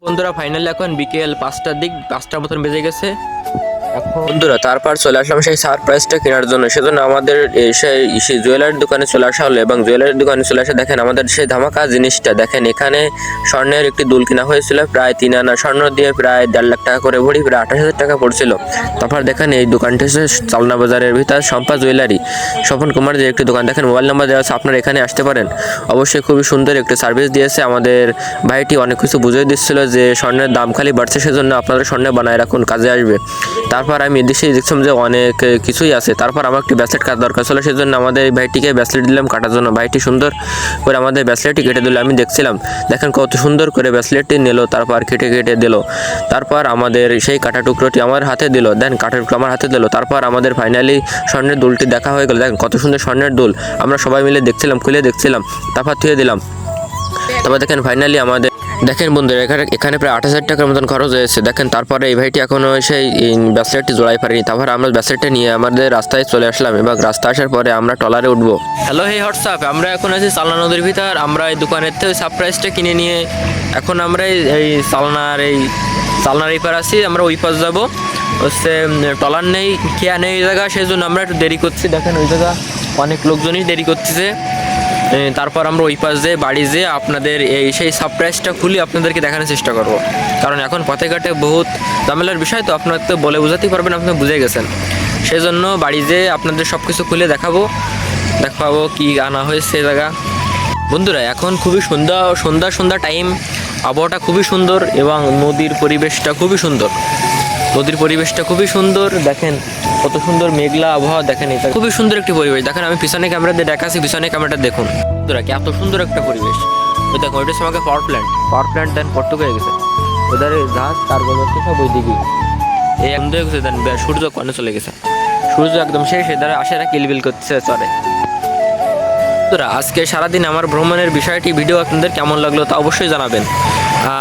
বন্ধুরা ফাইনালি এখন বিকেল 5টার দিক 5টার মতন বেজে গেছে। বন্ধুরা তারপর চলে আসলাম সেই সারপ্রাইজটা কেনার জন্য। সেজন্য আমাদের সেই জুয়েলারি দোকানে চলে আসা হলো এবং জুয়েলারি দোকানে চলে আসে দেখেন আমাদের সেই ধামাকা জিনিসটা দেখেন। এখানে স্বর্ণের একটি দুল কিনা হয়েছিল প্রায় 3 আনা স্বর্ণ দিয়ে, প্রায় 1.5 লাখ টাকা করে ভরি, প্রায় 28,000 টাকা পড়ছিল। তারপর দেখেন এই দোকানটি হচ্ছে চালনা বাজারের ভিতর শম্পা জুয়েলারি, স্বপন কুমার যে একটি দোকান। দেখেন মোবাইল নাম্বার দেওয়া আছে, আপনারা এখানে আসতে পারেন। অবশ্যই খুবই সুন্দর একটি সার্ভিস দিয়েছে আমাদের ভাইটি, অনেক কিছু বুঝিয়ে দিচ্ছিল যে স্বর্ণের দাম খালি বাড়ছে, সেজন্য আপনারা স্বর্ণে বানায় রাখুন, কাজে আসবে। তারপর আমি এদিকে দেখছিলাম যে অনেক কিছুই আছে। তারপর আমার একটি ব্যাসলেট কাটার দরকার ছিল, সেজন্য আমাদের ভাইটিকে ব্যাসলেট দিলাম কাটার জন্য। ভাইটি সুন্দর করে আমাদের ব্যাসলেটটি কেটে দিল। আমি দেখছিলাম দেখেন কত সুন্দর করে ব্যাসলেটটি নিল, তারপর কেটে কেটে দিল। তারপর আমাদের সেই কাটা টুকরোটি আমার হাতে দিল, দেন কাটা টুকরো আমার হাতে দিল। তারপর আমাদের ফাইনালি স্বর্ণের দুলটি দেখা হয়ে গেল। দেখেন কত সুন্দর স্বর্ণের দুল, আমরা সবাই মিলে দেখছিলাম, খুলে দেখছিলাম, তারপর থুয়ে দিলাম। তারপর দেখেন ফাইনালি আমাদের দেখেন বন্ধুরা এখানে প্রায় 28,000 টাকার মতন খরচ হয়েছে। দেখেন তারপরে এই ভাইটি এখনও সেই ব্যাসলেটটি জোড়াই পারিনি। তারপর আমরা ব্যাসলেটটা নিয়ে আমাদের রাস্তায় চলে আসলাম এবং রাস্তা আসার পরে আমরা ট্রলারে উঠবো। হ্যালো হে হোয়াটসঅ্যাপ, আমরা এখন আছি চালনা নদীর ভিতর। আমরা এই দোকানের থেকে সারপ্রাইজটা কিনে নিয়ে এখন আমরা এই চালনার এই পার আছি, আমরা ওই পাশ যাবো। হচ্ছে ট্রলার নেই, খেয়া নেই ওই জায়গা, সেই জন্য আমরা একটু দেরি করছি। দেখেন ওই জায়গা অনেক লোকজনই দেরি করতেছে। তারপর আমরা ওই পাশ দিয়ে বাড়ি যেয়ে আপনাদের সেই সারপ্রাইজটা খুলে আপনাদেরকে দেখানোর চেষ্টা করব। কারণ এখন পথে ঘাটে বহুত ঝামেলার বিষয়, তো আপনারা তো বলে বোঝাতেই পারবেন, আপনারা বুঝে গেছেন। সেই জন্য বাড়ি যেয়ে আপনাদের সব কিছু খুলে দেখাবো কি আনা হয়েছে সেই জায়গা। বন্ধুরা এখন খুবই সন্ধ্যা টাইম, আবহাওয়াটা খুবই সুন্দর এবং নদীর পরিবেশটা খুবই সুন্দর। দেখেন কত সুন্দর মেঘলা আবহাওয়া, দেখেন এটা খুবই সুন্দর একটি পরিবেশ। দেখেন আমি পিছনে ক্যামেরা দিয়ে দেখাচ্ছি, পিছনে ক্যামেরাটা দেখুন বন্ধুরা, এত সুন্দর একটা পরিবেশ। ওই দেখুন ওইটা আমাকে পাওয়ার প্ল্যান্ট দেন কট্টুক হয়ে গেছে, ওদের জাহাজ তারপর হচ্ছে সব ওই দিকে এই একদম হয়ে গেছে। দেন সূর্য কনে চলে গেছে, সূর্য একদম শেষ, এদারে আসে না কিলবিল করছে চলে। আজকে সারাদিন আমার ভ্রমণের বিষয়টি ভিডিও আপনাদের কেমন লাগলো তা অবশ্যই জানাবেন,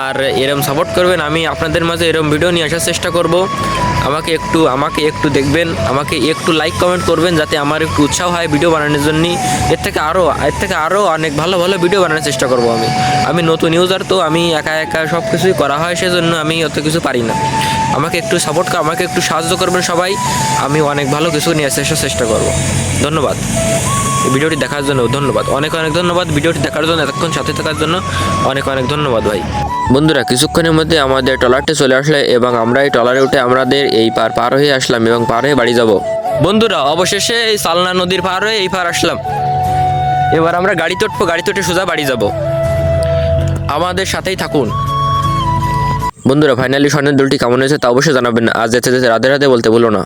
আর এরম সাপোর্ট করবেন। আমি আপনাদের মাঝে এরম ভিডিও নিয়ে আসার চেষ্টা করব। আমাকে একটু দেখবেন, আমাকে একটু লাইক কমেন্ট করবেন, যাতে আমার একটু উৎসাহ হয় ভিডিও বানানোর জন্য। এর থেকে আরও অনেক ভালো ভিডিও বানানোর চেষ্টা করব। আমি নতুন ইউজার, তো আমি একা সব কিছুই করা হয়, সেজন্য আমি অত কিছু পারি না। আমাকে একটু আমাকে একটু সাহায্য করবেন সবাই, আমি অনেক ভালো কিছু নিয়ে আসার চেষ্টা করব। ধন্যবাদ ভিডিওটি দেখার জন্য, ধন্যবাদ, অনেক ধন্যবাদ ভিডিওটি দেখার জন্য, এতক্ষণ সাথে থাকার জন্য অনেক ধন্যবাদ ভাই। বন্ধুরা কিছুক্ষণের মধ্যে আমাদের ট্রলারটি চলে আসলে এবং আমরা এই ট্রলারে উঠে আমাদের এই পার হয়ে আসলাম এবং পার হয়ে বাড়ি যাব। বন্ধুরা অবশেষে এই চালনা নদীর পার হয়ে এই পার আসলাম। এবার আমরা গাড়িতে উঠবো, গাড়িতে উঠে সোজা বাড়ি যাব। আমাদের সাথেই থাকুন। বন্ধুরা ফাইনালি স্বর্ণের দুলটি কেমন হয়েছে তা অবশ্যই জানাবেন। আজ যেতে রাধে রাধে বলতে ভুলো না।